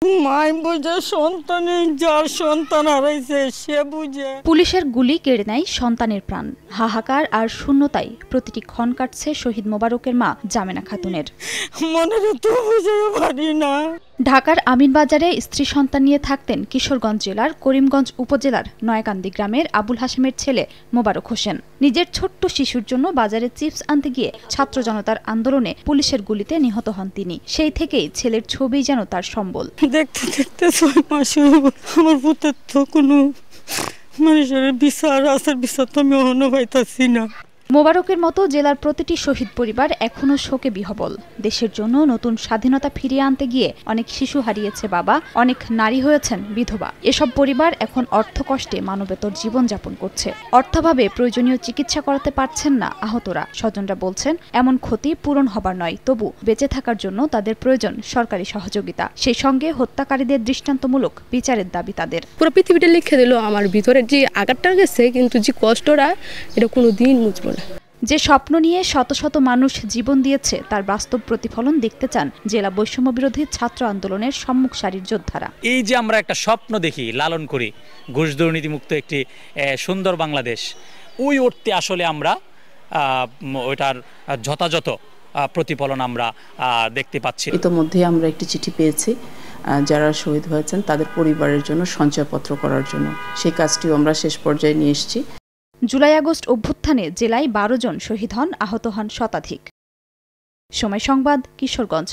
মাই বুঝে সন্তানের যার সন্তান হারাইছে সে বুঝে। পুলিশের গুলি কেড়ে নেয় সন্তানের প্রাণ। হাহাকার আর শূন্যতায় প্রতিটি ক্ষণ কাটছে শহীদ মোবারকের মা জামেনা খাতুনের। মনের তো বুঝে পারি না। ঢাকার আমিনবাজারে স্ত্রী সন্তান নিয়ে থাকতেন কিশোরগঞ্জ জেলার করিমগঞ্জ উপজেলার নয়াকান্দি গ্রামের আবুল হাশেমের ছেলে মোবারক হোসেন। নিজের ছোট্ট শিশুর জন্য বাজারে চিপস আনতে গিয়ে ছাত্র জনতার আন্দোলনে পুলিশের গুলিতে নিহত হন তিনি। সেই থেকেই ছেলের ছবি যেন তার সম্বল। দেখতে দেখতে 6 মাস আমার পুত্রের তো কোনো মানুষের বিচার আসার বিচার তো আমি এখনো পাইতাছি না। মোবারকের মতো জেলার প্রতিটি শহীদ পরিবার এখনও শোকে বিহবল। দেশের জন্য নতুন স্বাধীনতা ফিরিয়ে আনতে গিয়ে অনেক শিশু হারিয়েছে বাবা, অনেক নারী হয়েছেন বিধবা। এসব পরিবার এখন অর্থকষ্টে মানবেতর জীবনযাপন করছে। অর্থাভাবে প্রয়োজনীয় চিকিৎসা করাতে পারছেন না আহতরা। স্বজনরা বলছেন এমন ক্ষতি পূরণ হবার নয়, তবু বেঁচে থাকার জন্য তাদের প্রয়োজন সরকারি সহযোগিতা। সেই সঙ্গে হত্যাকারীদের দৃষ্টান্তমূলক বিচারের দাবি তাদের। পুরো পৃথিবীটা লিখে দিল আমার ভিতরে যে আঘাতটা গেছে, কিন্তু যে কষ্টটা এটা কোনো দিন মুছবো না। যে স্বপ্ন নিয়ে শত শত মানুষ জীবন দিয়েছে তার বাস্তব প্রতিফলন দেখতে চান জেলা বৈষম্য বিরোধী ছাত্র আন্দোলনের সম্মুখ সারির যোদ্ধারা। এই যে আমরা একটা স্বপ্ন দেখি, লালন করি, ঘুষ দুর্নীতিমুক্ত একটি সুন্দর বাংলাদেশ, ওই অর্থে আসলে আমরা ওইটার যথাযথ প্রতিফলন আমরা দেখতে পাচ্ছি। ইতোমধ্যে আমরা একটি চিঠি পেয়েছি যারা শহীদ হয়েছেন তাদের পরিবারের জন্য সঞ্চয়পত্র করার জন্য। সেই কাজটিও আমরা শেষ পর্যায়ে নিয়ে এসেছি। জুলাই আগস্ট অভ্যুত্থানে জেলায় 12 জন শহীদ হন, আহত হন শতাধিক। সময় সংবাদ, কিশোরগঞ্জ।